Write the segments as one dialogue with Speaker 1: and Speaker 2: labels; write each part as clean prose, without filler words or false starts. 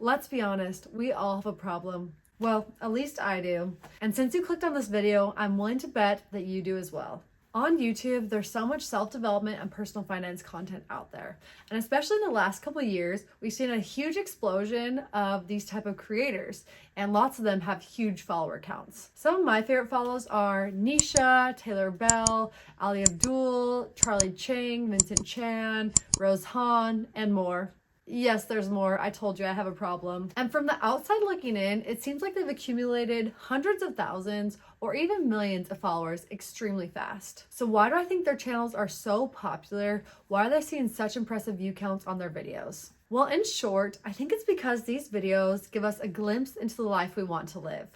Speaker 1: Let's be honest, we all have a problem. Well, at least I do. And since you clicked on this video, I'm willing to bet that you do as well. On YouTube, there's so much self-development and personal finance content out there. And especially in the last couple of years, we've seen a huge explosion of these type of creators, and lots of them have huge follower counts. Some of my favorite follows are Nisha, Taylor Bell, Ali Abdul, Charlie Chang, Vincent Chan, Rose Han, and more. Yes, there's more. I told you I have a problem. And from the outside looking in, it seems like they've accumulated hundreds of thousands or even millions of followers extremely fast. So why do I think their channels are so popular? Why are they seeing such impressive view counts on their videos? Well, in short, I think it's because these videos give us a glimpse into the life we want to live.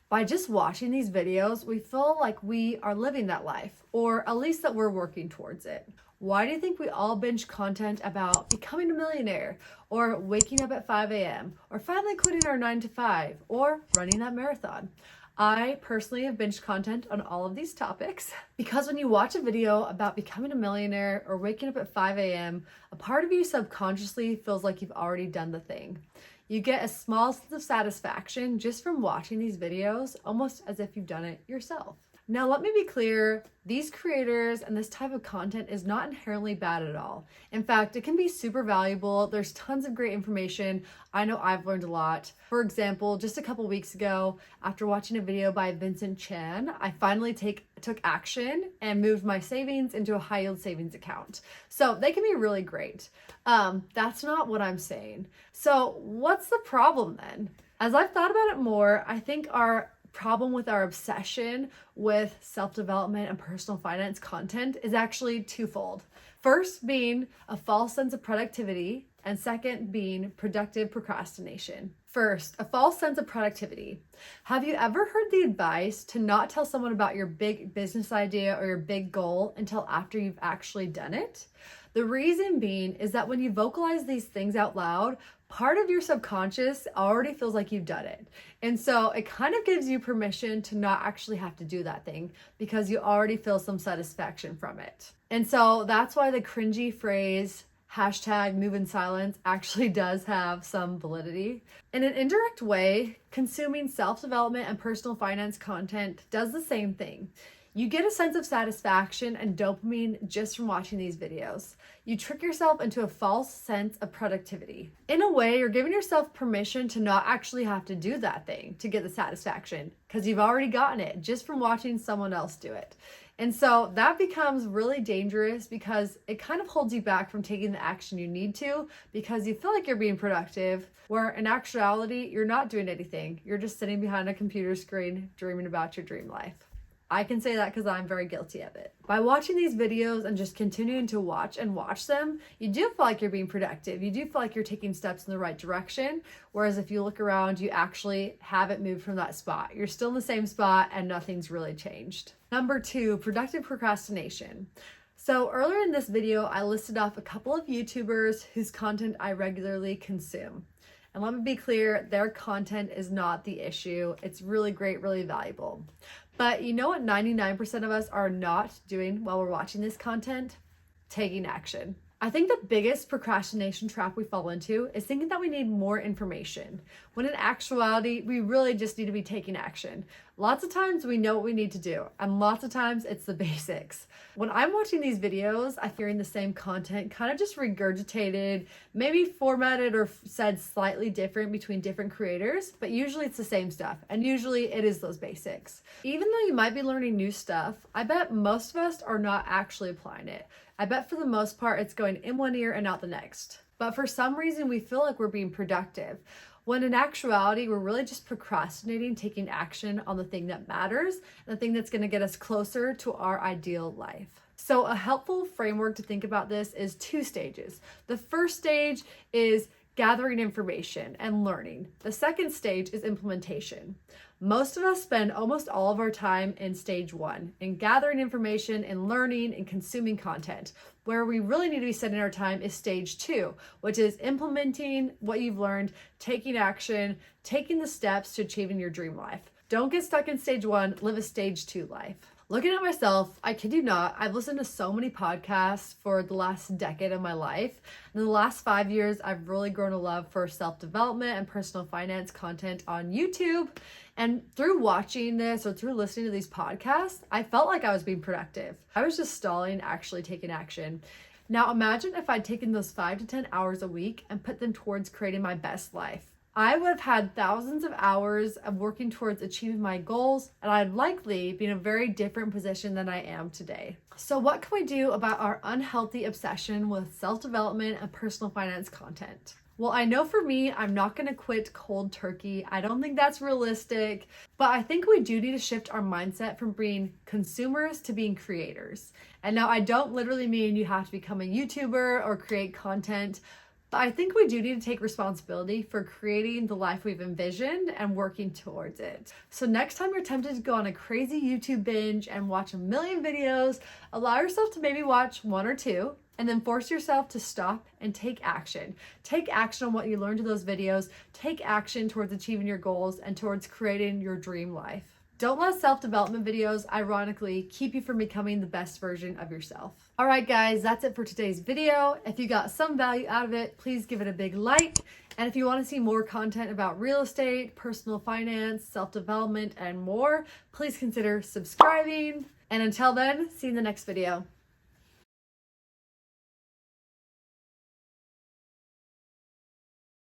Speaker 1: By just watching these videos, we feel like we are living that life, or at least that we're working towards it. Why do you think we all binge content about becoming a millionaire, or waking up at 5 a.m., or finally quitting our 9 to 5, or running that marathon? I personally have binged content on all of these topics because when you watch a video about becoming a millionaire or waking up at 5 a.m., a part of you subconsciously feels like you've already done the thing. You get a small sense of satisfaction just from watching these videos, almost as if you've done it yourself. Now, let me be clear, these creators and this type of content is not inherently bad at all. In fact, it can be super valuable. There's tons of great information. I know I've learned a lot. For example, just a couple weeks ago, after watching a video by Vincent Chan, I finally took action and moved my savings into a high yield savings account. So they can be really great. That's not what I'm saying. So what's the problem then? As I've thought about it more, I think our problem with our obsession with self-development and personal finance content is actually twofold. First being a false sense of productivity, and second being productive procrastination. First, a false sense of productivity. Have you ever heard the advice to not tell someone about your big business idea or your big goal until after you've actually done it? The reason being is that when you vocalize these things out loud, part of your subconscious already feels like you've done it. And so it kind of gives you permission to not actually have to do that thing because you already feel some satisfaction from it. And so that's why the cringy phrase, #move in silence, actually does have some validity. In an indirect way, consuming self-development and personal finance content does the same thing. You get a sense of satisfaction and dopamine just from watching these videos. You trick yourself into a false sense of productivity. In a way, you're giving yourself permission to not actually have to do that thing to get the satisfaction because you've already gotten it just from watching someone else do it. And so that becomes really dangerous because it kind of holds you back from taking the action you need to because you feel like you're being productive, where in actuality, you're not doing anything. You're just sitting behind a computer screen dreaming about your dream life. I can say that because I'm very guilty of it. By watching these videos and just continuing to watch them, you do feel like you're being productive. You do feel like you're taking steps in the right direction. Whereas if you look around, you actually haven't moved from that spot. You're still in the same spot and nothing's really changed. Number 2, productive procrastination. So earlier in this video, I listed off a couple of YouTubers whose content I regularly consume. And let me be clear, their content is not the issue. It's really great, really valuable. But you know what 99% of us are not doing while we're watching this content? Taking action. I think the biggest procrastination trap we fall into is thinking that we need more information, when in actuality, we really just need to be taking action. Lots of times we know what we need to do, and lots of times it's the basics. When I'm watching these videos, I'm hearing the same content kind of just regurgitated, maybe formatted or said slightly different between different creators, but usually it's the same stuff, and usually it is those basics. Even though you might be learning new stuff, I bet most of us are not actually applying it. I bet for the most part, it's going in one ear and out the next. But for some reason, we feel like we're being productive, when in actuality, we're really just procrastinating, taking action on the thing that matters, and the thing that's gonna get us closer to our ideal life. So a helpful framework to think about this is 2 stages. The first stage is gathering information and learning. The second stage is implementation. Most of us spend almost all of our time in stage 1, in gathering information and learning and consuming content. Where we really need to be spending our time is stage 2, which is implementing what you've learned, taking action, taking the steps to achieving your dream life. Don't get stuck in stage 1, live a stage 2 life. Looking at myself, I kid you not, I've listened to so many podcasts for the last decade of my life. In the last 5 years, I've really grown a love for self-development and personal finance content on YouTube. And through watching this or through listening to these podcasts, I felt like I was being productive. I was just stalling, actually taking action. Now imagine if I'd taken those 5 to 10 hours a week and put them towards creating my best life. I would have had thousands of hours of working towards achieving my goals, and I'd likely be in a very different position than I am today. So what can we do about our unhealthy obsession with self-development and personal finance content? Well, I know for me, I'm not going to quit cold turkey. I don't think that's realistic, but I think we do need to shift our mindset from being consumers to being creators. And now I don't literally mean you have to become a YouTuber or create content, but I think we do need to take responsibility for creating the life we've envisioned and working towards it. So next time you're tempted to go on a crazy YouTube binge and watch a million videos, allow yourself to maybe watch 1 or 2, and then force yourself to stop and take action. Take action on what you learned in those videos. Take action towards achieving your goals and towards creating your dream life. Don't let self-development videos, ironically, keep you from becoming the best version of yourself. All right, guys, that's it for today's video. If you got some value out of it, please give it a big like. And if you want to see more content about real estate, personal finance, self-development, and more, please consider subscribing. And until then, see you in the next video.